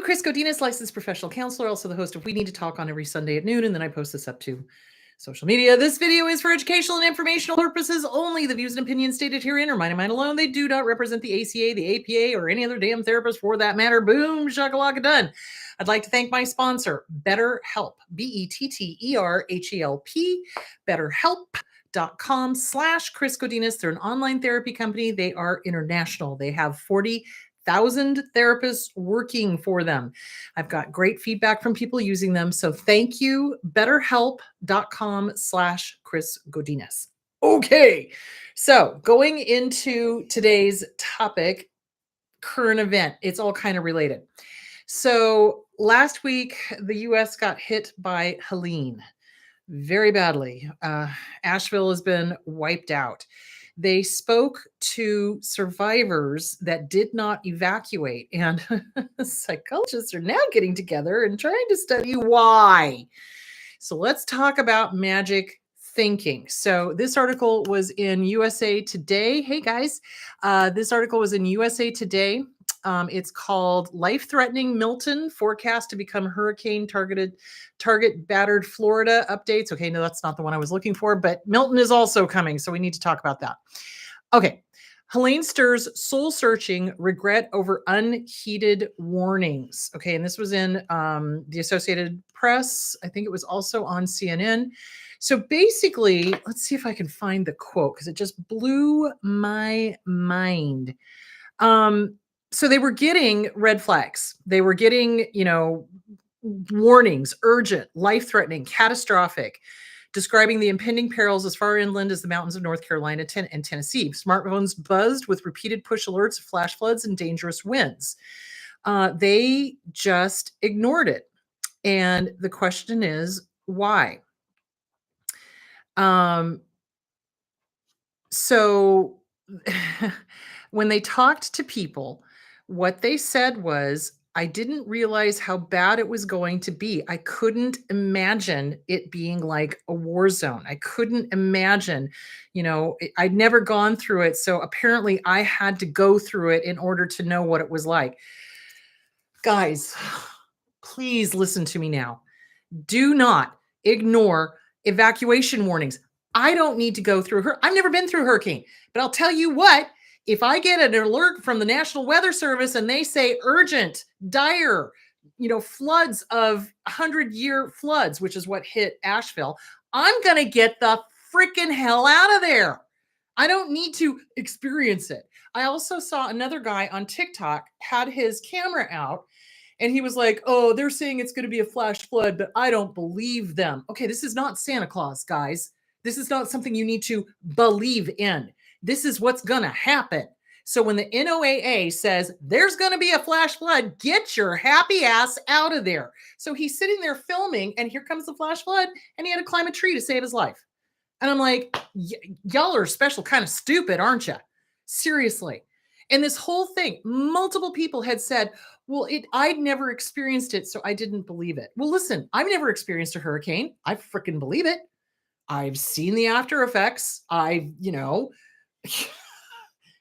Chris Godinez, licensed professional counselor, also the host of We Need to Talk on every Sunday at noon, and then I post this up to social media. This video is for educational and informational purposes only. The views and opinions stated herein are mine and mine alone. They do not represent the ACA, the APA, or any other damn therapist for that matter. Boom, shakalaka done. I'd like to thank my sponsor, BetterHelp, BetterHelp, BetterHelp.com/Chris Godinez. They're an online therapy company. They are international. They have 40,000 therapists working for them. I've got great feedback from people using them. So thank you, betterhelp.com/Chris Godinez. Okay. So going into today's topic, current event, it's all kind of related. So last week, the U.S. got hit by Helene very badly. Asheville has been wiped out. They spoke to survivors that did not evacuate, and psychologists are now getting together and trying to study why. So let's talk about magic thinking. So this article was in USA Today. Hey guys, this article was in USA Today. It's called Life-Threatening Milton Forecast to Become Hurricane Target Battered Florida Updates. Okay, no, that's not the one I was looking for, but Milton is also coming, so we need to talk about that. Okay, Helene stirs soul-searching regret over unheeded warnings. Okay, and this was in the Associated Press. I think it was also on CNN. So basically, let's see if I can find the quote because it just blew my mind. So they were getting red flags. They were getting, warnings, urgent, life-threatening, catastrophic, describing the impending perils as far inland as the mountains of North Carolina and Tennessee. Smartphones buzzed with repeated push alerts of flash floods and dangerous winds. They just ignored it. And the question is, why? So when they talked to people, what they said was, I didn't realize how bad it was going to be. I couldn't imagine it being like a war zone. I couldn't imagine, I'd never gone through it. So apparently I had to go through it in order to know what it was like. Guys, please listen to me now. Do not ignore evacuation warnings. I don't need to go through I've never been through a hurricane, but I'll tell you what, if I get an alert from the National Weather Service and they say urgent, dire, floods of 100-year floods, which is what hit Asheville, I'm going to get the freaking hell out of there. I don't need to experience it. I also saw another guy on TikTok had his camera out and he was like, oh, they're saying it's going to be a flash flood, but I don't believe them. Okay, this is not Santa Claus, guys. This is not something you need to believe in. This is what's going to happen. So when the NOAA says there's going to be a flash flood, get your happy ass out of there. So he's sitting there filming and here comes the flash flood and he had to climb a tree to save his life. And I'm like, y'all are special kind of stupid, aren't you? Seriously. And this whole thing, multiple people had said, well, I'd never experienced it, so I didn't believe it. Well, listen, I've never experienced a hurricane. I freaking believe it. I've seen the after effects.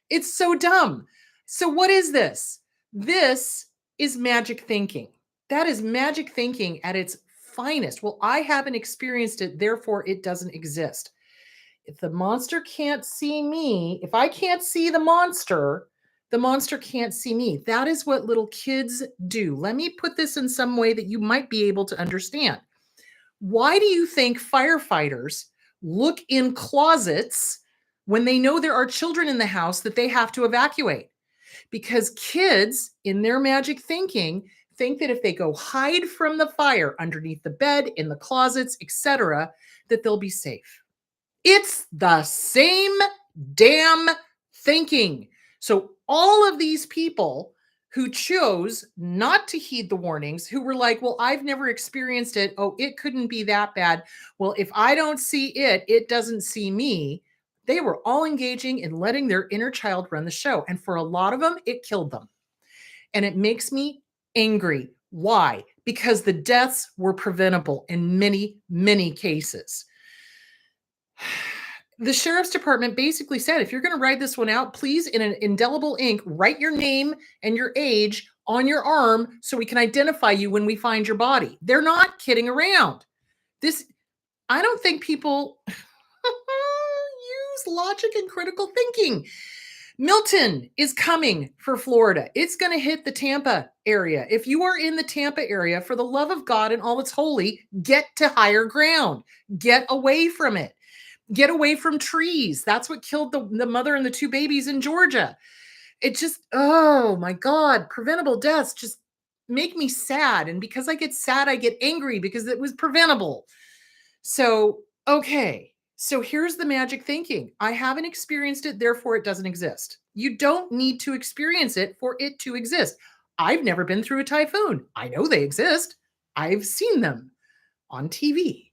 It's so dumb. So what is this? This is magic thinking. That is magic thinking at its finest. Well, I haven't experienced it, therefore it doesn't exist. If the monster can't see me, if I can't see the monster can't see me. That is what little kids do. Let me put this in some way that you might be able to understand. Why do you think firefighters look in closets when they know there are children in the house that they have to evacuate? Because kids, in their magic thinking, think that if they go hide from the fire underneath the bed, in the closets, etc., that they'll be safe. It's the same damn thinking. So all of these people who chose not to heed the warnings, who were like, well, I've never experienced it. Oh, it couldn't be that bad. Well, if I don't see it, it doesn't see me. They were all engaging in letting their inner child run the show. And for a lot of them, it killed them. And it makes me angry. Why? Because the deaths were preventable in many, many cases. The sheriff's department basically said, if you're going to write this one out, please, in an indelible ink, write your name and your age on your arm so we can identify you when we find your body. They're not kidding around. This, I don't think people use logic and critical thinking. Milton is coming for Florida. It's going to hit the Tampa area. If you are in the Tampa area, for the love of God and all that's holy, get to higher ground. Get away from it. Get away from trees. That's what killed the mother and the two babies in Georgia. It just, oh my God, preventable deaths just make me sad. And because I get sad, I get angry because it was preventable. So, okay. So here's the magic thinking. I haven't experienced it, therefore it doesn't exist. You don't need to experience it for it to exist. I've never been through a typhoon. I know they exist. I've seen them on TV.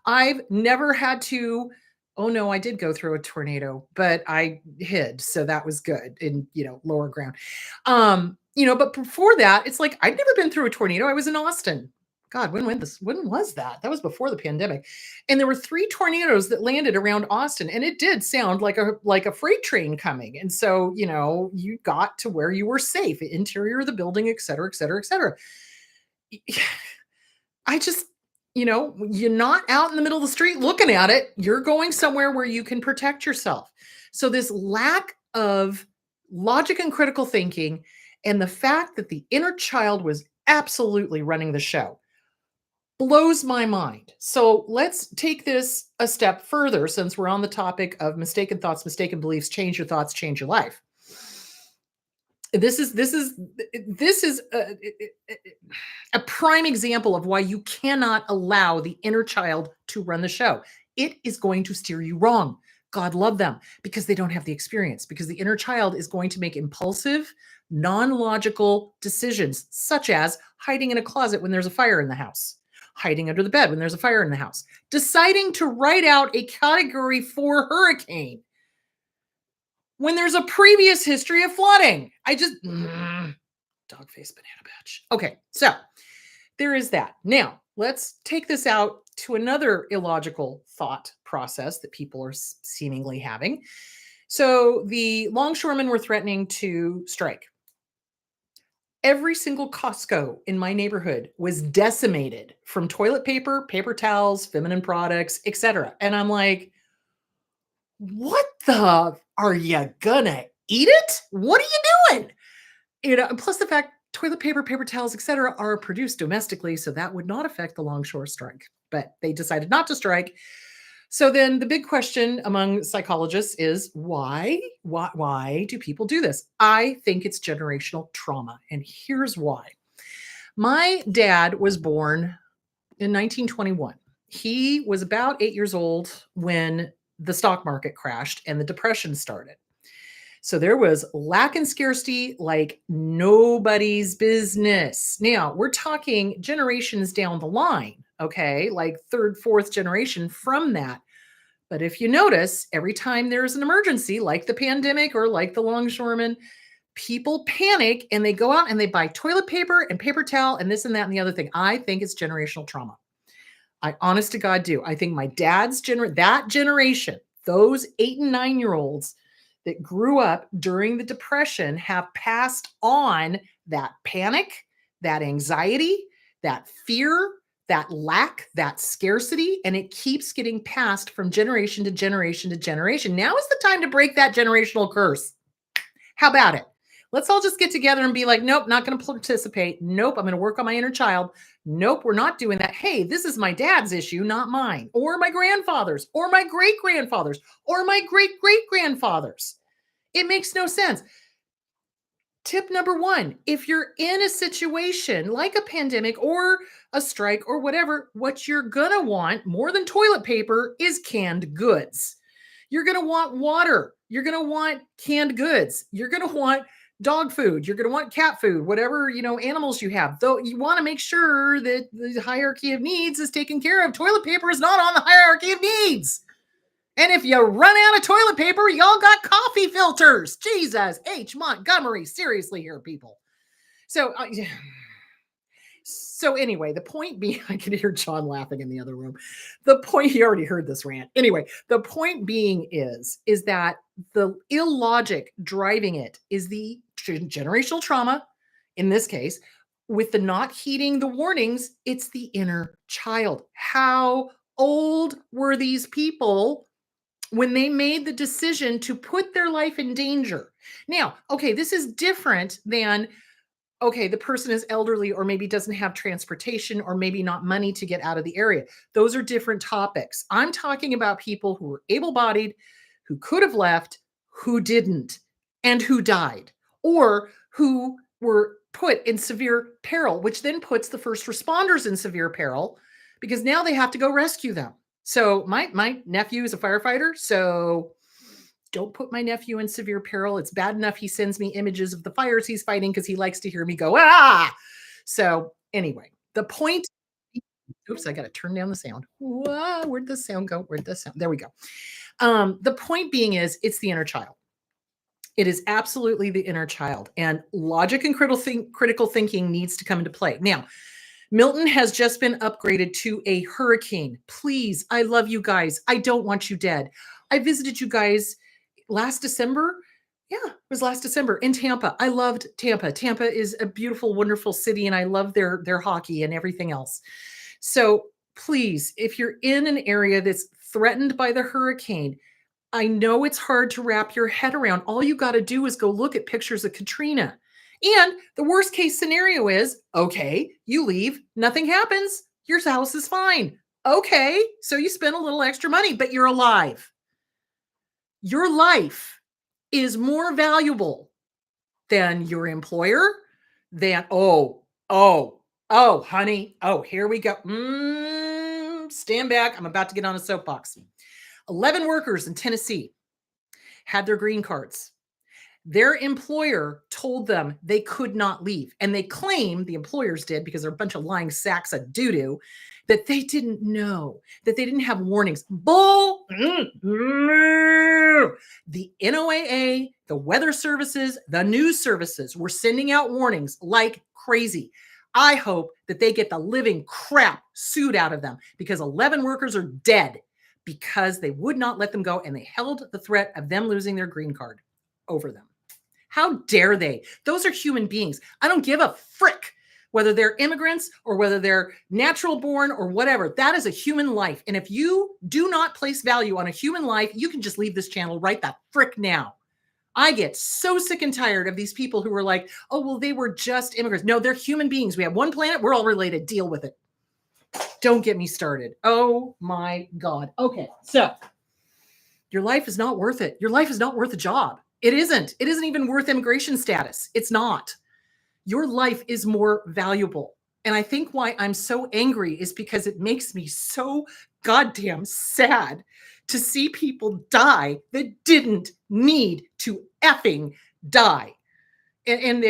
I've never had to, oh no, I did go through a tornado, but I hid. So that was good in, lower ground. But before that, it's like I'd never been through a tornado. I was in Austin. God, when was that? That was before the pandemic. And there were 3 tornadoes that landed around Austin, and it did sound like a freight train coming. And so, you got to where you were safe, interior of the building, et cetera, et cetera, et cetera. I just, you're not out in the middle of the street looking at it. You're going somewhere where you can protect yourself. So this lack of logic and critical thinking, and the fact that the inner child was absolutely running the show, blows my mind. So let's take this a step further, since we're on the topic of mistaken thoughts, mistaken beliefs. Change your thoughts, change your life. This is a prime example of why you cannot allow the inner child to run the show. It is going to steer you wrong. God love them, because they don't have the experience, because the inner child is going to make impulsive, non-logical decisions, such as hiding in a closet when there's a fire in the house, hiding under the bed when there's a fire in the house, deciding to write out a category 4 hurricane when there's a previous history of flooding. Dog face banana patch. Okay, so there is that. Now, let's take this out to another illogical thought process that people are seemingly having. So the longshoremen were threatening to strike. Every single Costco in my neighborhood was decimated from toilet paper, paper towels, feminine products, etc. And I'm like, what the, are you gonna eat it? What are you doing? Plus the fact toilet paper, paper towels, etc. are produced domestically, so that would not affect the longshore strike. But they decided not to strike. So then the big question among psychologists is why? Why do people do this? I think it's generational trauma, and here's why. My dad was born in 1921. He was about 8 years old when the stock market crashed and the depression started. So there was lack and scarcity like nobody's business. Now, we're talking generations down the line, okay? Like 3rd, 4th generation from that. But if you notice, every time there's an emergency, like the pandemic or like the longshoremen, people panic and they go out and they buy toilet paper and paper towel and this and that and the other thing. I think it's generational trauma. I honest to God do. I think my dad's that generation, those 8 and 9-year-olds that grew up during the Depression, have passed on that panic, that anxiety, that fear, that lack, that scarcity, and it keeps getting passed from generation to generation to generation. Now is the time to break that generational curse. How about it? Let's all just get together and be like, nope, not going to participate. Nope, I'm going to work on my inner child. Nope, we're not doing that. Hey, this is my dad's issue, not mine, or my grandfather's, or my great-grandfather's, or my great-great-grandfather's. It makes no sense. Tip number 1, if you're in a situation like a pandemic or a strike or whatever, what you're going to want more than toilet paper is canned goods. You're going to want water. You're going to want canned goods. You're going to want dog food. You're going to want cat food, whatever, animals you have. Though you want to make sure that the hierarchy of needs is taken care of. Toilet paper is not on the hierarchy of needs. And if you run out of toilet paper, y'all got coffee filters. Jesus H. Montgomery. Seriously here, people. So anyway, the point being, I can hear John laughing in the other room. The point, he already heard this rant. Anyway, the point being is that the illogic driving it is the generational trauma, in this case, with the not heeding the warnings, it's the inner child. How old were these people when they made the decision to put their life in danger? Now, okay, this is different than, okay, the person is elderly or maybe doesn't have transportation or maybe not money to get out of the area. Those are different topics. I'm talking about people who were able bodied, who could have left, who didn't, and who died, or who were put in severe peril, which then puts the first responders in severe peril because now they have to go rescue them. So my nephew is a firefighter, so don't put my nephew in severe peril. It's bad enough he sends me images of the fires he's fighting because he likes to hear me go, ah. So, anyway, the point, oops, I got to turn down the sound. Whoa, where'd the sound go? Where'd the sound? There we go. The point being is, it's the inner child. It is absolutely the inner child. And logic and critical thinking needs to come into play. Now, Milton has just been upgraded to a hurricane. Please, I love you guys. I don't want you dead. I visited you guys last December. Yeah, it was last December in Tampa. I loved Tampa. Tampa is a beautiful, wonderful city, and I love their hockey and everything else. So please, if you're in an area that's threatened by the hurricane, I know it's hard to wrap your head around. All you got to do is go look at pictures of Katrina. And the worst case scenario is, okay, you leave, nothing happens, your house is fine. Okay, so you spend a little extra money, but you're alive. Your life is more valuable than your employer, than, honey, here we go. Stand back. I'm about to get on a soapbox. 11 workers in Tennessee had their green cards. Their employer told them they could not leave. And they claim, the employers did, because they're a bunch of lying sacks of doo-doo, that they didn't know, that they didn't have warnings. Bull. The NOAA, the weather services, the news services were sending out warnings like crazy. I hope that they get the living crap sued out of them, because 11 workers are dead because they would not let them go, and they held the threat of them losing their green card over them. How dare they? Those are human beings. I don't give a frick whether they're immigrants or whether they're natural born or whatever. That is a human life. And if you do not place value on a human life, you can just leave this channel right the frick now. I get so sick and tired of these people who are like, oh, well, they were just immigrants. No, they're human beings. We have one planet. We're all related. Deal with it. Don't get me started. Oh my God. Okay. So your life is not worth it. Your life is not worth a job. It isn't. It isn't even worth immigration status. It's not. Your life is more valuable. And I think why I'm so angry is because it makes me so goddamn sad to see people die that didn't need to effing die. And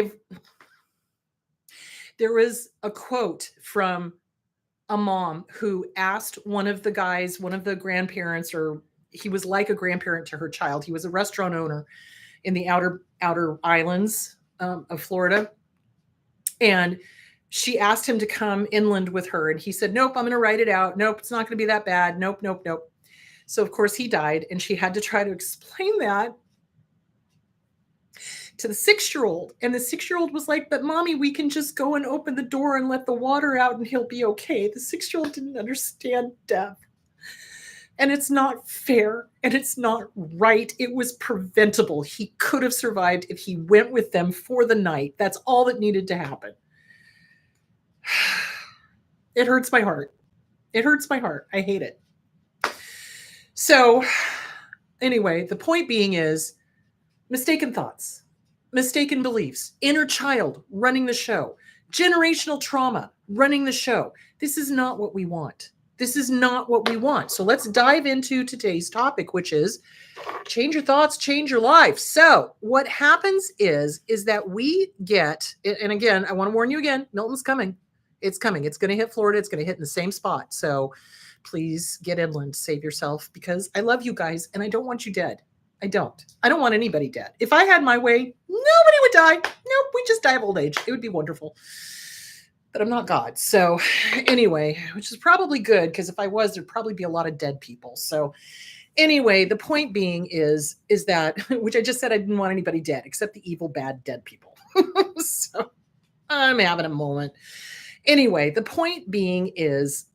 there was a quote from a mom who asked one of the guys, one of the grandparents, or he was like a grandparent to her child. He was a restaurant owner in the outer islands of Florida. And she asked him to come inland with her. And he said, nope, I'm going to write it out. Nope, it's not going to be that bad. Nope, nope, nope. So, of course, he died. And she had to try to explain that to the 6-year-old. And the 6-year-old was like, but mommy, we can just go and open the door and let the water out and he'll be okay. The 6-year-old didn't understand death. And it's not fair and it's not right. It was preventable. He could have survived if he went with them for the night. That's all that needed to happen. It hurts my heart. It hurts my heart. I hate it. So anyway, the point being is mistaken thoughts, mistaken beliefs, inner child running the show, generational trauma running the show. This is not what we want. This is not what we want. So let's dive into today's topic, which is change your thoughts, change your life. So what happens is that we get, and again, I want to warn you again, Milton's coming. It's coming. It's going to hit Florida. It's going to hit in the same spot. So please get inland, save yourself, because I love you guys and I don't want you dead. I don't want anybody dead. If I had my way, nobody would die. Nope. We just die of old age. It would be wonderful. But I'm not God. So anyway, which is probably good, because if I was, there'd probably be a lot of dead people. So anyway, the point being is that, which I just said, I didn't want anybody dead except the evil, bad, dead people. So I'm having a moment. Anyway, the point being is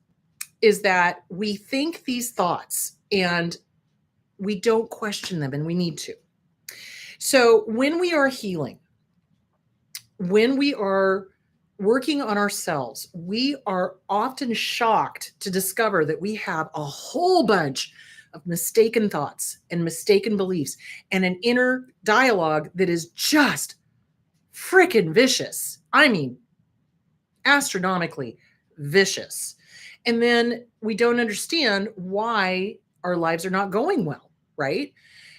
that we think these thoughts and we don't question them, and we need to. So when we are healing, when we are working on ourselves, we are often shocked to discover that we have a whole bunch of mistaken thoughts and mistaken beliefs and an inner dialogue that is just freaking vicious. I mean, astronomically vicious. And then we don't understand why our lives are not going well, right?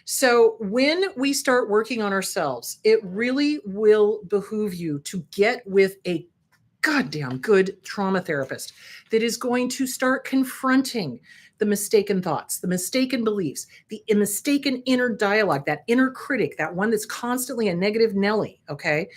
So when we start working on ourselves, it really will behoove you to get with a goddamn good trauma therapist that is going to start confronting the mistaken thoughts, the mistaken beliefs, the mistaken inner dialogue, that inner critic, that one that's constantly a negative Nelly. Okay.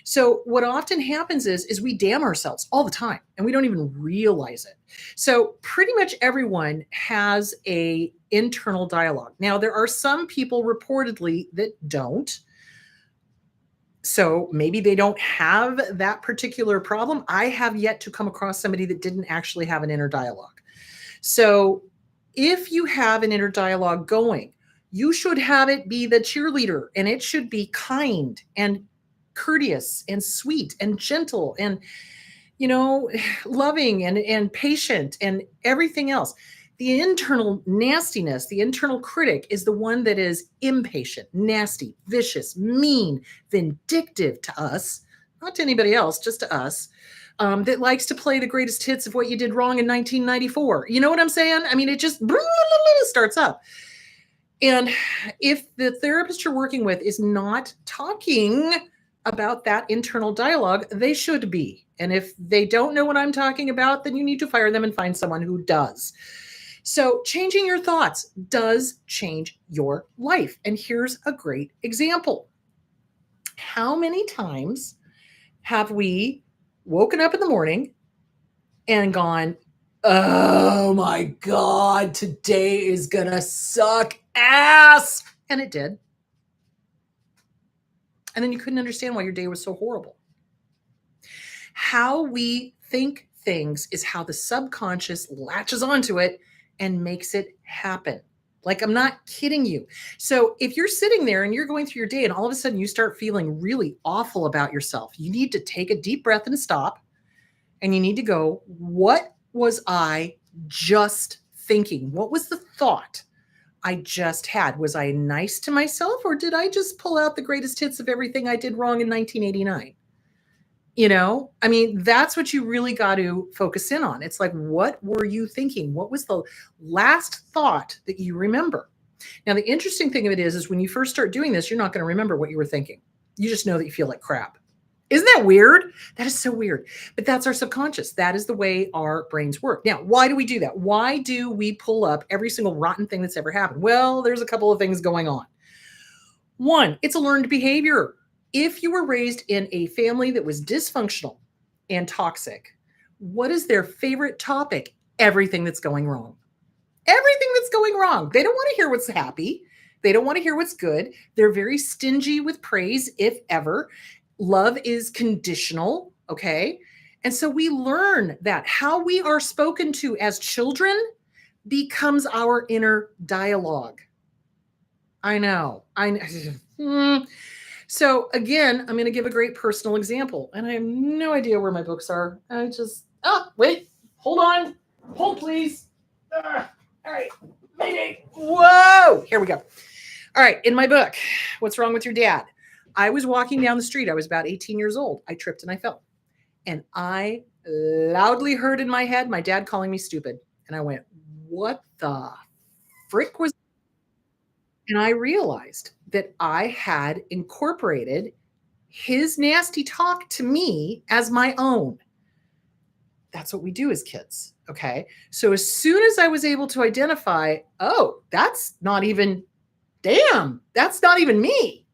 So what often happens is we damn ourselves all the time and we don't even realize it. So pretty much everyone has a internal dialogue. Now there are some people reportedly that don't. So maybe they don't have that particular problem. I have yet to come across somebody that didn't actually have an inner dialogue. So if you have an inner dialogue going, you should have it be the cheerleader, and it should be kind and courteous and sweet and gentle and, you know, loving and patient and everything else. The internal nastiness, the internal critic is the one that is impatient, nasty, vicious, mean, vindictive to us, not to anybody else, just to us, that likes to play the greatest hits of what you did wrong in 1994. You know what I'm saying? I mean, it just starts up. And if the therapist you're working with is not talking about that internal dialogue, they should be. And if they don't know what I'm talking about, then you need to fire them and find someone who does. So changing your thoughts does change your life. And here's a great example. How many times have we woken up in the morning and gone, oh my God, today is going to suck ass? And it did. And then you couldn't understand why your day was so horrible. How we think things is how the subconscious latches onto it and makes it happen. Like, I'm not kidding you. So if you're sitting there and you're going through your day and all of a sudden you start feeling really awful about yourself, you need to take a deep breath and stop. And you need to go, what was I just thinking? What was the thought I just had? Was I nice to myself, or did I just pull out the greatest hits of everything I did wrong in 1989? You know, I mean, that's what you really got to focus in on. It's like, what were you thinking? What was the last thought that you remember? Now, the interesting thing of it is when you first start doing this, you're not going to remember what you were thinking. You just know that you feel like crap. Isn't that weird? That is so weird. But that's our subconscious. That is the way our brains work. Now, why do we do that? Why do we pull up every single rotten thing that's ever happened? Well, there's a couple of things going on. One, it's a learned behavior. If you were raised in a family that was dysfunctional and toxic, what is their favorite topic? Everything that's going wrong. Everything that's going wrong. They don't want to hear what's happy. They don't want to hear what's good. They're very stingy with praise, if ever. Love is conditional, okay? And so we learn that how we are spoken to as children becomes our inner dialogue. I know. So again, I'm going to give a great personal example, and I have no idea where my books are. Wait, hold on. Hold, please. All right. Mayday. Whoa. Here we go. All right. In my book, What's Wrong with Your Dad? I was walking down the street. I was about 18 years old. I tripped and I fell. And I loudly heard in my head my dad calling me stupid. And I went, what the frick was? And I realized that I had incorporated his nasty talk to me as my own. That's what we do as kids. Okay. So as soon as I was able to identify, oh, that's not even me.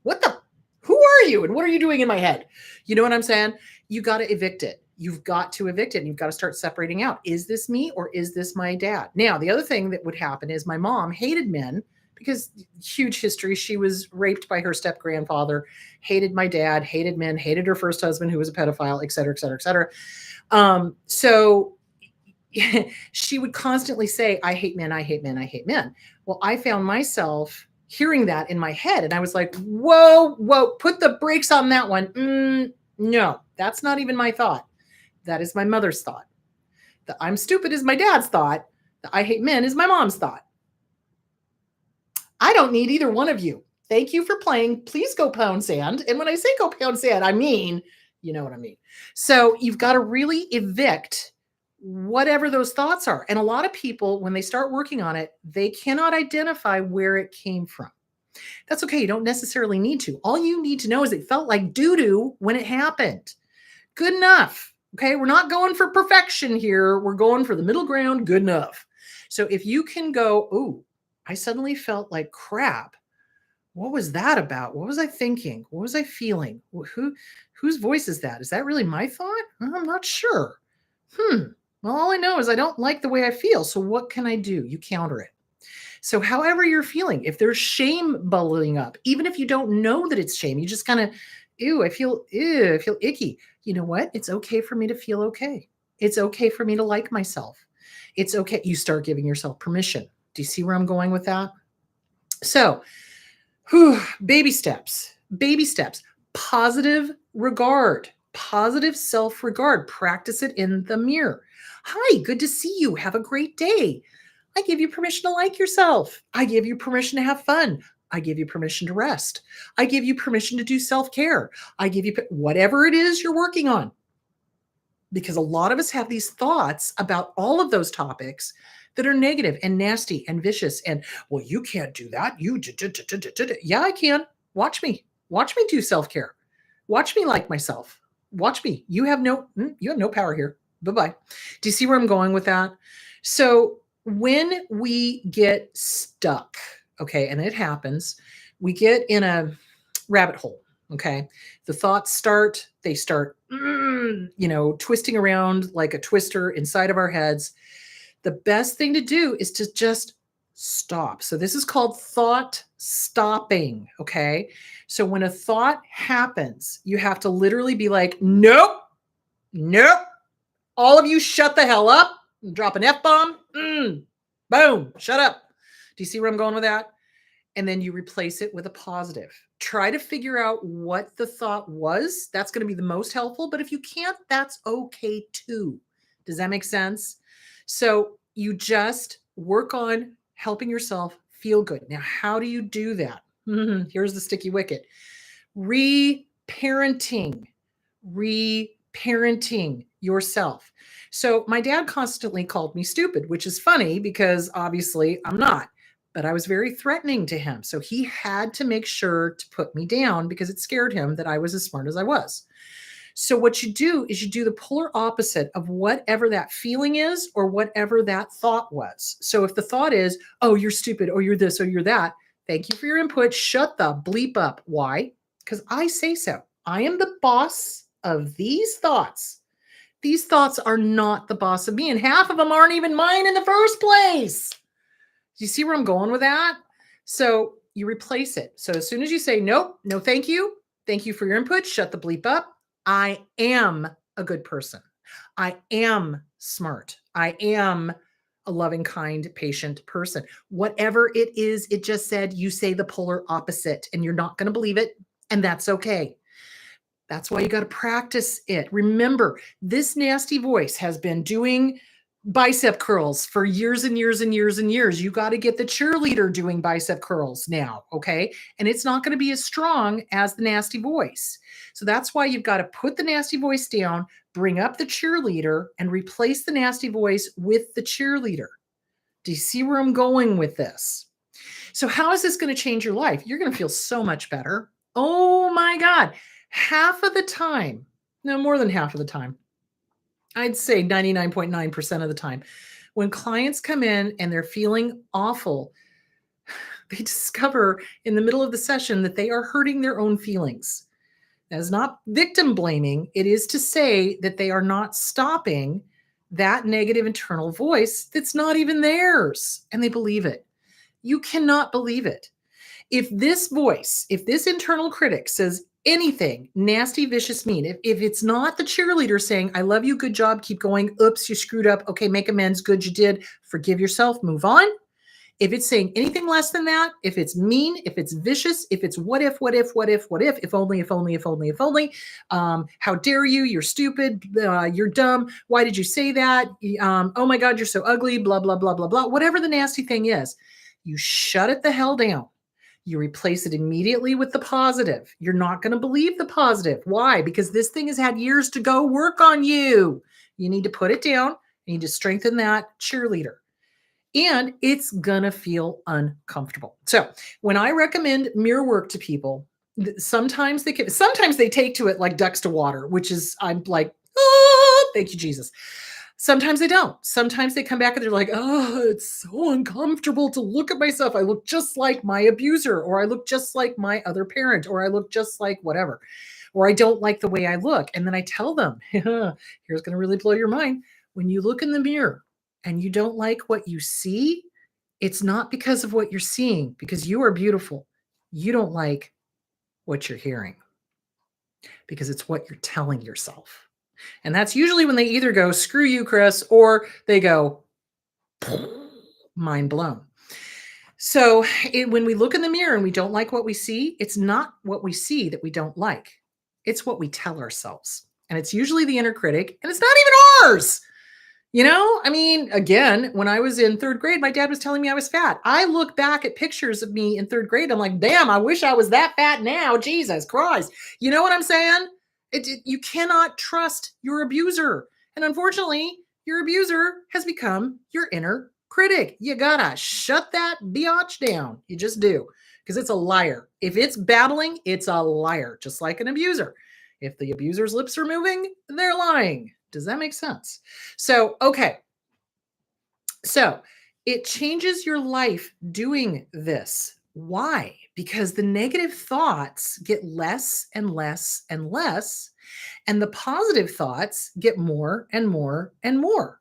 Who are you? And what are you doing in my head? You know what I'm saying? You got to evict it. You've got to evict it. And you've got to start separating out. Is this me or is this my dad? Now, the other thing that would happen is my mom hated men because huge history. She was raped by her step grandfather, hated my dad, hated men, hated her first husband who was a pedophile, et cetera, et cetera, et cetera. So she would constantly say, I hate men, I hate men, I hate men. Well, I found myself hearing that in my head. And I was like, whoa, whoa, put the brakes on that one. No, that's not even my thought. That is my mother's thought. The I'm stupid is my dad's thought. The I hate men is my mom's thought. I don't need either one of you. Thank you for playing. Please go pound sand. And when I say go pound sand, I mean, you know what I mean. So you've got to really evict whatever those thoughts are. And a lot of people, when they start working on it, they cannot identify where it came from. That's okay. You don't necessarily need to. All you need to know is it felt like doo doo when it happened. Good enough. Okay. We're not going for perfection here. We're going for the middle ground. Good enough. So if you can go, oh, I suddenly felt like crap. What was that about? What was I thinking? What was I feeling? Whose voice is that? Is that really my thought? I'm not sure. Well, all I know is I don't like the way I feel. So what can I do? You counter it. So however you're feeling, if there's shame bubbling up, even if you don't know that it's shame, you just kind of, I feel icky. You know what? It's okay for me to feel okay. It's okay for me to like myself. It's okay. You start giving yourself permission. Do you see where I'm going with that? So, baby steps, positive regard, positive self-regard. Practice it in the mirror. Hi, good to see you. Have a great day. I give you permission to like yourself. I give you permission to have fun. I give you permission to rest. I give you permission to do self-care. I give you whatever it is you're working on. Because a lot of us have these thoughts about all of those topics that are negative and nasty and vicious. And, well, you can't do that. Yeah, I can. Watch me. Watch me do self-care. Watch me like myself. Watch me. You have no power here. Bye-bye. Do you see where I'm going with that? So when we get stuck, okay, and it happens, we get in a rabbit hole. Okay. The thoughts start twisting around like a twister inside of our heads. The best thing to do is to just stop. So this is called thought stopping. Okay. So when a thought happens, you have to literally be like, nope, all of you shut the hell up, drop an F-bomb. Boom, shut up. Do you see where I'm going with that? And then you replace it with a positive. Try to figure out what the thought was. That's going to be the most helpful. But if you can't, that's okay too. Does that make sense? So you just work on helping yourself feel good. Now, how do you do that? Here's the sticky wicket. Reparenting yourself. So my dad constantly called me stupid, which is funny because obviously I'm not. But I was very threatening to him. So he had to make sure to put me down because it scared him that I was as smart as I was. So what you do is you do the polar opposite of whatever that feeling is or whatever that thought was. So if the thought is, oh, you're stupid, or you're this, or you're that, thank you for your input. Shut the bleep up. Why? Because I say so. I am the boss of these thoughts. These thoughts are not the boss of me, and half of them aren't even mine in the first place. Do you see where I'm going with that? So you replace it. So as soon as you say, nope, no, thank you for your input, shut the bleep up. I am a good person. I am smart. I am a loving, kind, patient person. Whatever it is, it just said, you say the polar opposite and you're not going to believe it. And that's okay. That's why you got to practice it. Remember, this nasty voice has been doing bicep curls for years and years and years and years. You got to get the cheerleader doing bicep curls now, okay? And it's not going to be as strong as the nasty voice. So that's why you've got to put the nasty voice down, bring up the cheerleader, and replace the nasty voice with the cheerleader. Do you see where I'm going with this? So how is this going to change your life? You're going to feel so much better. Oh my God. Half of the time, no, more than half of the time, I'd say 99.9% of the time, when clients come in and they're feeling awful, they discover in the middle of the session that they are hurting their own feelings. That is not victim blaming. It is to say that they are not stopping that negative internal voice that's not even theirs, and they believe it. You cannot believe it. If this voice, if this internal critic says anything nasty, vicious, mean, if it's not the cheerleader saying, I love you, good job, keep going, oops, you screwed up, okay, make amends, good, you did, forgive yourself, move on. If it's saying anything less than that, if it's mean, if it's vicious, if it's if only, if only, how dare you, you're stupid, you're dumb, why did you say that? Oh my God, you're so ugly, blah, blah, blah, blah, blah, whatever the nasty thing is, you shut it the hell down. You replace it immediately with the positive. You're not going to believe the positive. Why? Because this thing has had years to go work on you. You need to put it down. You need to strengthen that cheerleader. And it's going to feel uncomfortable. So when I recommend mirror work to people, sometimes sometimes they take to it like ducks to water, which is, I'm like, oh, thank you, Jesus. Sometimes they don't. Sometimes they come back and they're like, oh, it's so uncomfortable to look at myself. I look just like my abuser, or I look just like my other parent, or I look just like whatever, or I don't like the way I look. And then I tell them, here's going to really blow your mind. When you look in the mirror and you don't like what you see, it's not because of what you're seeing, because you are beautiful. You don't like what you're hearing because it's what you're telling yourself. And that's usually when they either go, screw you, Chris, or they go, mind blown. So when we look in the mirror and we don't like what we see, it's not what we see that we don't like. It's what we tell ourselves. And it's usually the inner critic, and it's not even ours. You know, I mean, again, when I was in third grade, my dad was telling me I was fat. I look back at pictures of me in third grade. I'm like, damn, I wish I was that fat now. Jesus Christ. You know what I'm saying? You cannot trust your abuser. And unfortunately, your abuser has become your inner critic. You gotta shut that biatch down. You just do, because it's a liar. If it's babbling, it's a liar, just like an abuser. If the abuser's lips are moving, they're lying. Does that make sense? So, okay. So it changes your life doing this. Why? Because the negative thoughts get less and less and less, and the positive thoughts get more and more and more.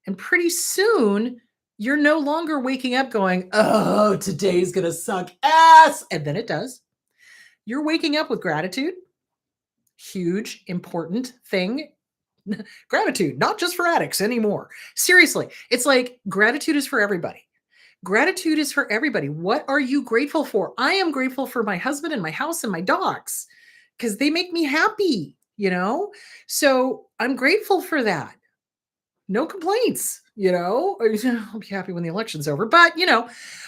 And pretty soon, you're no longer waking up going, oh, today's going to suck ass. And then it does. You're waking up with gratitude. Huge, important thing. Gratitude, not just for addicts anymore. Seriously, it's like gratitude is for everybody. Gratitude is for everybody. What are you grateful for? I am grateful for my husband and my house and my dogs because they make me happy, you know? So I'm grateful for that. No complaints, you know? I'll be happy when the election's over, but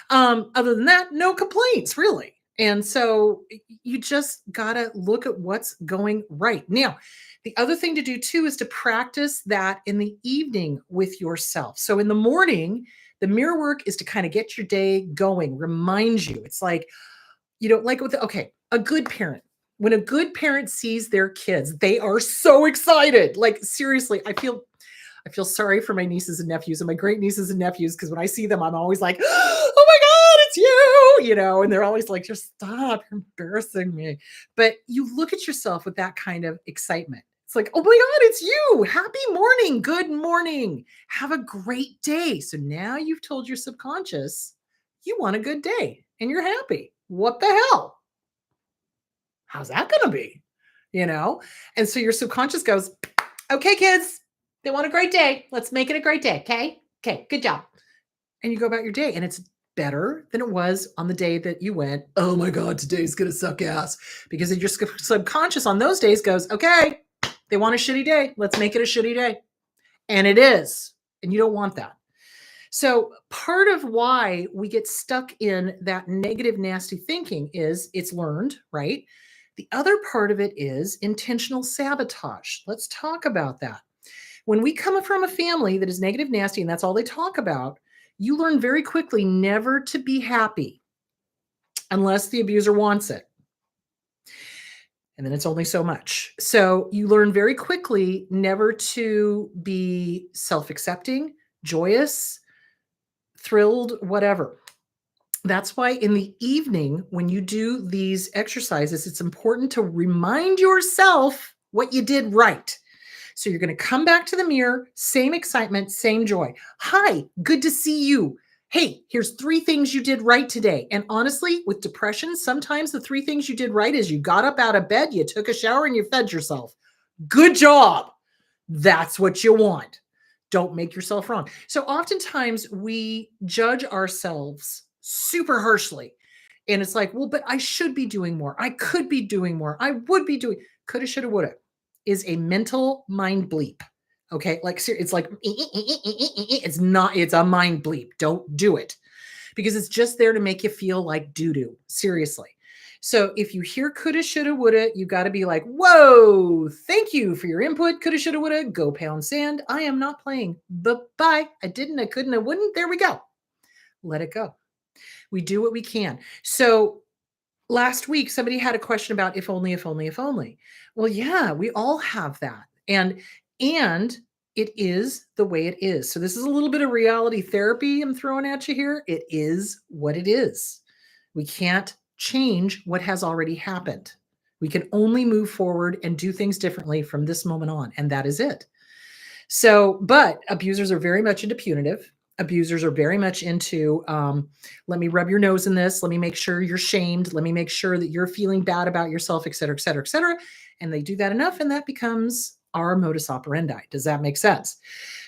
other than that, no complaints, really. And so you just got to look at what's going right. Now, the other thing to do too is to practice that in the evening with yourself. So in the morning, the mirror work is to kind of get your day going, remind you. It's like, a good parent. When a good parent sees their kids, they are so excited. Like seriously, I feel sorry for my nieces and nephews and my great nieces and nephews, because when I see them, I'm always like, oh my God, it's you, and they're always like, just stop, you're embarrassing me. But you look at yourself with that kind of excitement. It's like, oh my God, it's you. Happy morning. Good morning. Have a great day. So now you've told your subconscious you want a good day and you're happy. What the hell? How's that going to be? And so your subconscious goes, okay, kids, they want a great day. Let's make it a great day. Okay. Okay. Good job. And you go about your day, and it's better than it was on the day that you went, oh my God, today's going to suck ass. Because your subconscious on those days goes, okay, they want a shitty day. Let's make it a shitty day. And it is. And you don't want that. So part of why we get stuck in that negative, nasty thinking is it's learned, right? The other part of it is intentional sabotage. Let's talk about that. When we come from a family that is negative, nasty, and that's all they talk about, you learn very quickly never to be happy unless the abuser wants it. And then it's only so much. So you learn very quickly never to be self-accepting, joyous, thrilled, whatever. That's why in the evening, when you do these exercises, it's important to remind yourself what you did right. So you're going to come back to the mirror, same excitement, same joy. Hi, good to see you. Hey, here's 3 things you did right today. And honestly, with depression, sometimes the 3 things you did right is you got up out of bed, you took a shower, and you fed yourself. Good job. That's what you want. Don't make yourself wrong. So oftentimes we judge ourselves super harshly. And it's like, well, but I should be doing more. I could be doing more. I would be doing coulda, shoulda, woulda is a mental mind bleep. Okay. Like it's like it's not, it's a mind bleep. Don't do it because it's just there to make you feel like doo doo. Seriously. So if you hear coulda, shoulda, woulda, you got to be like, whoa, thank you for your input. Coulda, shoulda, woulda, go pound sand. I am not playing. But bye. I didn't, I couldn't, I wouldn't. There we go. Let it go. We do what we can. So last week, somebody had a question about if only, if only, if only. Well, yeah, we all have that. And it is the way it is. So this is a little bit of reality therapy I'm throwing at you here. It is what it is. We can't change what has already happened. We can only move forward and do things differently from this moment on, and that is it. So, but abusers are very much into punitive. Abusers are very much into, let me rub your nose in this. Let me make sure you're shamed. Let me make sure that you're feeling bad about yourself, et cetera, et cetera, et cetera. And they do that enough, and that becomes our modus operandi. Does that make sense?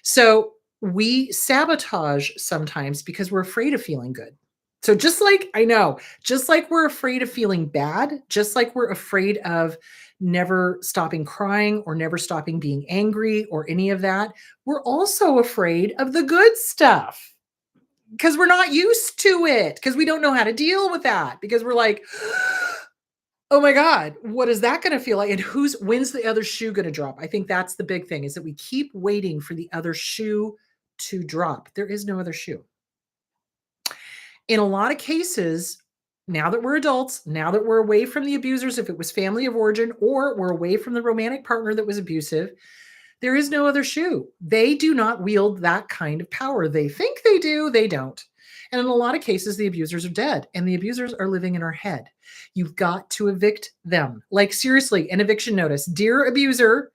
So we sabotage sometimes because we're afraid of feeling good. So just like I know, just like we're afraid of feeling bad, just like we're afraid of never stopping crying or never stopping being angry or any of that, we're also afraid of the good stuff because we're not used to it, because we don't know how to deal with that, because we're like, oh my God, what is that going to feel like? And when's the other shoe going to drop? I think that's the big thing, is that we keep waiting for the other shoe to drop. There is no other shoe. In a lot of cases, now that we're adults, now that we're away from the abusers, if it was family of origin, or we're away from the romantic partner that was abusive, there is no other shoe. They do not wield that kind of power. They think they do, they don't. And in a lot of cases, the abusers are dead and the abusers are living in our head. You've got to evict them. Like, seriously, an eviction notice. Dear abuser,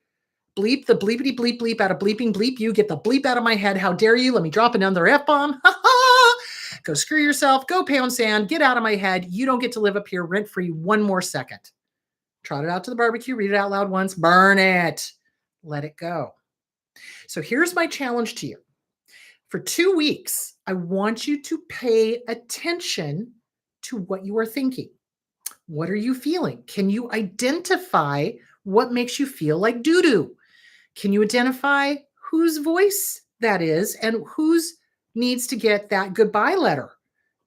bleep the bleepity bleep bleep out of bleeping bleep. You get the bleep out of my head. How dare you? Let me drop another F bomb. Go screw yourself. Go pound sand. Get out of my head. You don't get to live up here rent free one more second. Trot it out to the barbecue. Read it out loud once. Burn it. Let it go. So here's my challenge to you. For 2 weeks, I want you to pay attention to what you are thinking. What are you feeling? Can you identify what makes you feel like doo doo? Can you identify whose voice that is and whose needs to get that goodbye letter?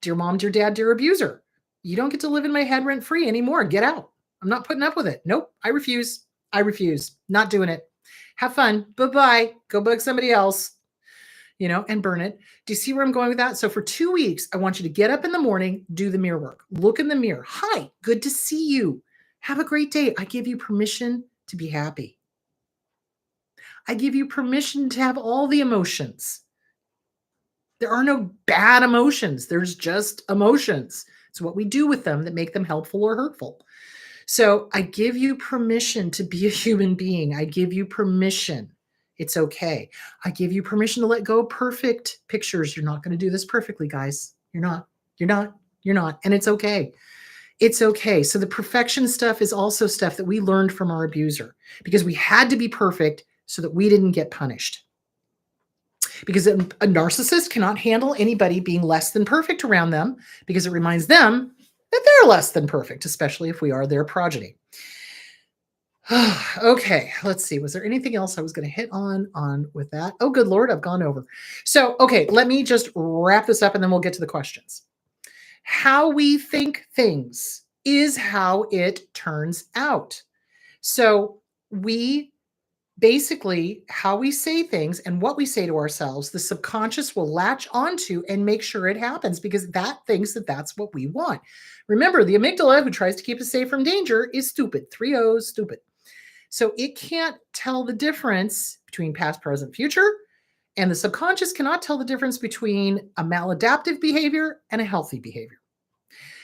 Dear mom, dear dad, dear abuser, you don't get to live in my head rent free anymore. Get out. I'm not putting up with it. Nope. I refuse. I refuse. Not doing it. Have fun. Bye-bye. Go bug somebody else, and burn it. Do you see where I'm going with that? So for 2 weeks, I want you to get up in the morning, do the mirror work, look in the mirror. Hi, good to see you. Have a great day. I give you permission to be happy. I give you permission to have all the emotions. There are no bad emotions. There's just emotions. It's what we do with them that make them helpful or hurtful. So I give you permission to be a human being. I give you permission. It's okay. I give you permission to let go of perfect pictures. You're not going to do this perfectly, guys. You're not. You're not. You're not. And it's okay. It's okay. So the perfection stuff is also stuff that we learned from our abuser, because we had to be perfect so that we didn't get punished. Because a narcissist cannot handle anybody being less than perfect around them, because it reminds them that they're less than perfect, especially if we are their progeny. Okay, let's see. Was there anything else I was going to hit on with that? Oh, good Lord, I've gone over. So, okay, let me just wrap this up and then we'll get to the questions. How we think things is how it turns out. So we basically, how we say things and what we say to ourselves, the subconscious will latch onto and make sure it happens, because that thinks that that's what we want. Remember, the amygdala, who tries to keep us safe from danger, is stupid. 3 O's, stupid. So it can't tell the difference between past, present, future. And the subconscious cannot tell the difference between a maladaptive behavior and a healthy behavior.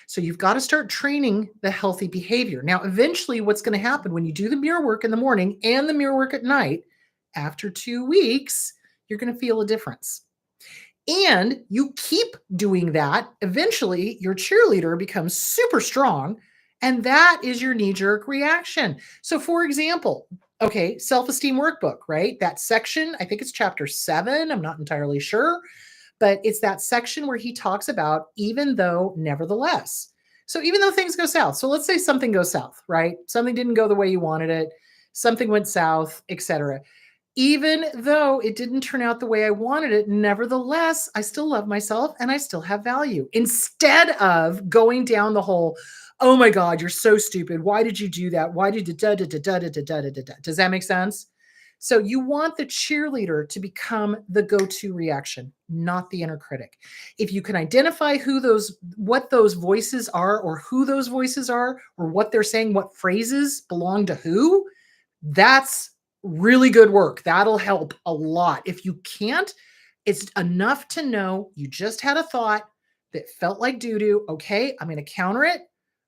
So you've got to start training the healthy behavior. Now, eventually what's going to happen when you do the mirror work in the morning and the mirror work at night, after 2 weeks, you're going to feel a difference. and you keep doing that, eventually your cheerleader becomes super strong. And that is your knee jerk reaction. So, for example, okay, self esteem workbook, right? That section, I think it's chapter 7. I'm not entirely sure, but it's that section where he talks about even though, nevertheless. So, even though things go south, so let's say something goes south, right? Something didn't go the way you wanted it, something went south, etc. Even though it didn't turn out the way I wanted it, nevertheless, I still love myself and I still have value. Instead of going down the whole, oh my God, you're so stupid. Why did you do that? Why did you da da da da da da da da da? Does that make sense? So you want the cheerleader to become the go-to reaction, not the inner critic. If you can identify what those voices are, or who those voices are, or what they're saying, what phrases belong to who, that's really good work. That'll help a lot. If you can't, it's enough to know you just had a thought that felt like doo doo. Okay, I'm going to counter it.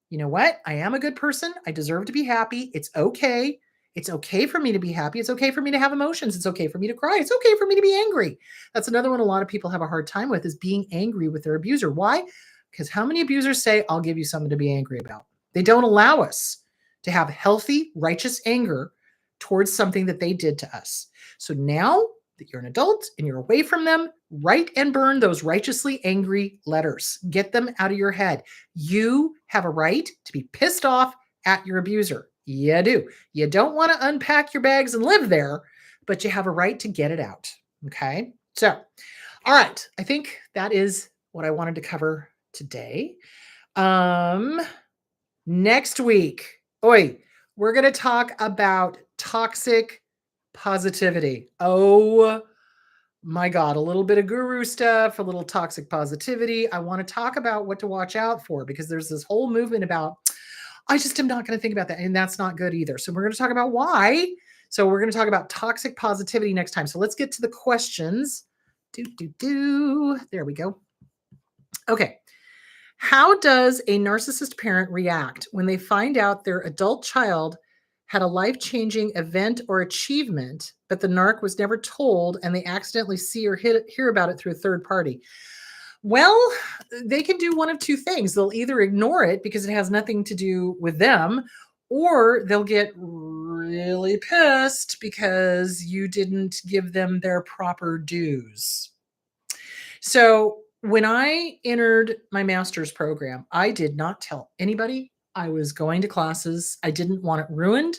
You know what? I am a good person. I deserve to be happy. It's okay. It's okay for me to be happy. It's okay for me to have emotions. It's okay for me to cry. It's okay for me to be angry. That's another one a lot of people have a hard time with, is being angry with their abuser. Why? Because how many abusers say, I'll give you something to be angry about? They don't allow us to have healthy, righteous anger towards something that they did to us. So now that you're an adult and you're away from them, write and burn those righteously angry letters. Get them out of your head. You have a right to be pissed off at your abuser. You do. You don't want to unpack your bags and live there, but you have a right to get it out. Okay. So, all right. I think that is what I wanted to cover today. Next week, we're going to talk about toxic positivity. Oh my God, a little bit of guru stuff, a little toxic positivity. I want to talk about what to watch out for, because there's this whole movement about, I just am not going to think about that. And that's not good either. So we're going to talk about why. So we're going to talk about toxic positivity next time. So let's get to the questions. There we go. Okay. How does a narcissist parent react when they find out their adult child had a life-changing event or achievement, but the narc was never told and they accidentally see or hear about it through a third party? Well, they can do one of two things. They'll either ignore it because it has nothing to do with them, or they'll get really pissed because you didn't give them their proper dues. So when I entered my master's program, I did not tell anybody I was going to classes. I didn't want it ruined.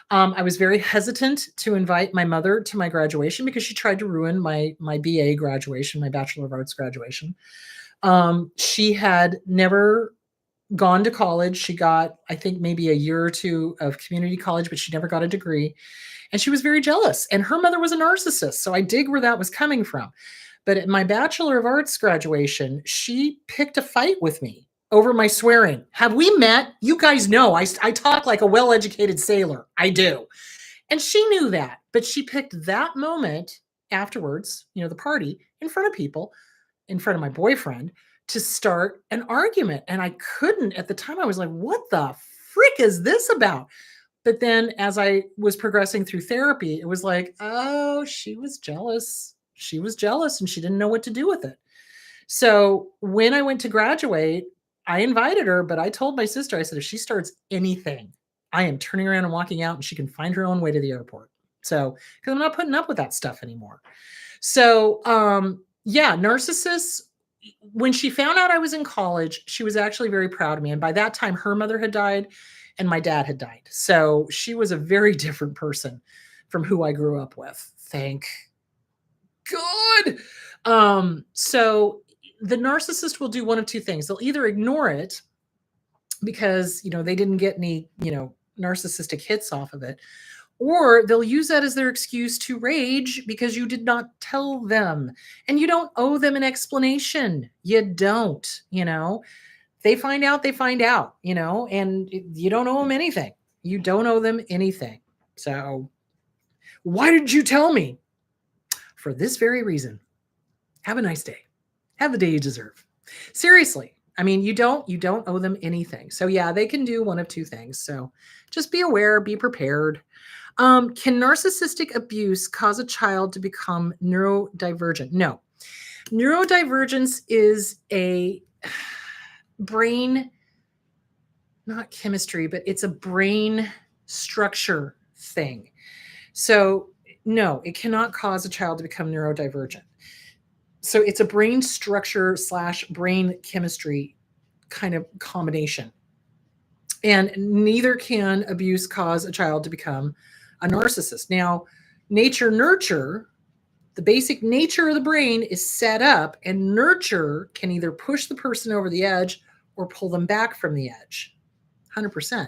I was very hesitant to invite my mother to my graduation because she tried to ruin my BA graduation, my Bachelor of Arts graduation. She had never gone to college. She got, I think, maybe a year or two of community college, but she never got a degree. And she was very jealous. And her mother was a narcissist. So I dig where that was coming from. But at my Bachelor of Arts graduation, she picked a fight with me over my swearing. Have we met? You guys know I talk like a well-educated sailor. I do. And she knew that. But she picked that moment afterwards, the party, in front of people, in front of my boyfriend, to start an argument. And I couldn't at the time. I was like, what the frick is this about? But then as I was progressing through therapy, it was like, oh, she was jealous. She was jealous and she didn't know what to do with it. So when I went to graduate, I invited her, but I told my sister, I said, if she starts anything, I am turning around and walking out and she can find her own way to the airport. So, because I'm not putting up with that stuff anymore. So, narcissists, when she found out I was in college, she was actually very proud of me. And by that time, her mother had died and my dad had died. So she was a very different person from who I grew up with. Thank God. So the narcissist will do one of two things. They'll either ignore it because, they didn't get any, narcissistic hits off of it, or they'll use that as their excuse to rage because you did not tell them, and you don't owe them an explanation. You don't, they find out, and you don't owe them anything. You don't owe them anything. So why did you tell me? For this very reason. Have a nice day. Have the day you deserve. Seriously. I mean, you don't owe them anything. So yeah, they can do one of two things. So just be aware, be prepared. Can narcissistic abuse cause a child to become neurodivergent? No. Neurodivergence is a brain, not chemistry, but it's a brain structure thing. So, no, it cannot cause a child to become neurodivergent. So, it's a brain structure slash brain chemistry kind of combination. And neither can abuse cause a child to become a narcissist. Now, nature nurture, the basic nature of the brain is set up, and nurture can either push the person over the edge or pull them back from the edge. 100%.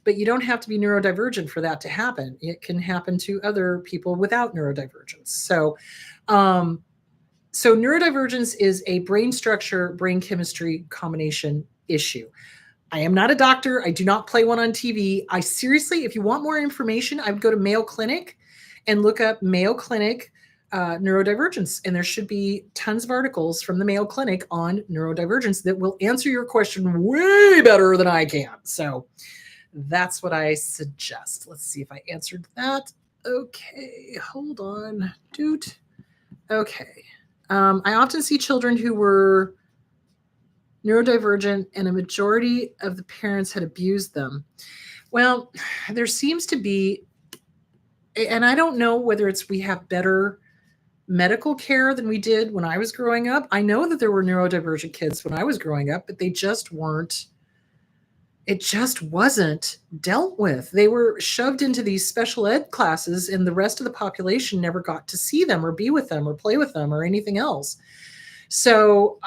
But you don't have to be neurodivergent for that to happen. It can happen to other people without neurodivergence. So neurodivergence is a brain structure, brain chemistry combination issue. I am not a doctor. I do not play one on TV. I seriously, if you want more information, I would go to Mayo Clinic and look up Mayo Clinic neurodivergence. And there should be tons of articles from the Mayo Clinic on neurodivergence that will answer your question way better than I can. So that's what I suggest. Let's see if I answered that. Okay, hold on. Doot. Okay. I often see children who were neurodivergent and a majority of the parents had abused them. Well, there seems to be, and I don't know whether it's we have better medical care than we did when I was growing up. I know that there were neurodivergent kids when I was growing up, but they just weren't, it just wasn't dealt with. They were shoved into these special ed classes, and the rest of the population never got to see them or be with them or play with them or anything else. So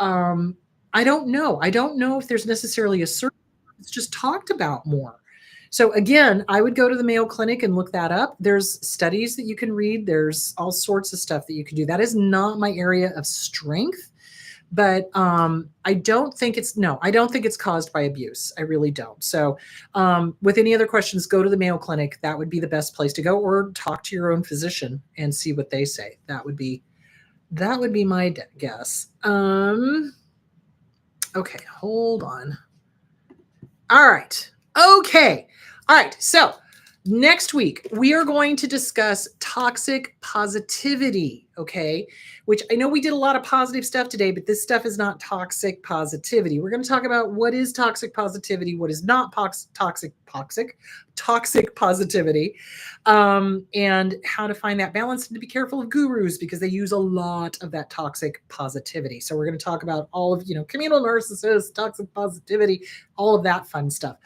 I don't know. I don't know if there's necessarily a certain, it's just talked about more. So again, I would go to the Mayo Clinic and look that up. There's studies that you can read. There's all sorts of stuff that you can do. That is not my area of strength, but I don't think it's caused by abuse. I really don't. So with any other questions, go to the Mayo Clinic. That would be the best place to go, or talk to your own physician and see what they say. That would be my guess. Okay, hold on. All right. Okay. All right. So next week, we are going to discuss toxic positivity. Okay. Which I know we did a lot of positive stuff today, but this stuff is not toxic positivity. We're going to talk about what is toxic positivity, what is not toxic positivity, and how to find that balance, and to be careful of gurus because they use a lot of that toxic positivity. So we're going to talk about all of, communal narcissists, toxic positivity, all of that fun stuff.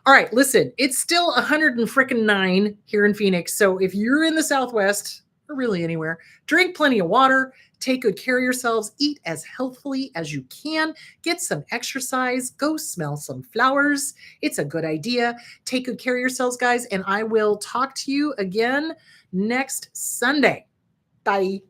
All right, listen, it's still 109 here in Phoenix. So if you're in the Southwest, or really anywhere, drink plenty of water, take good care of yourselves, eat as healthfully as you can, get some exercise, go smell some flowers. It's a good idea. Take good care of yourselves, guys, and I will talk to you again next Sunday. Bye.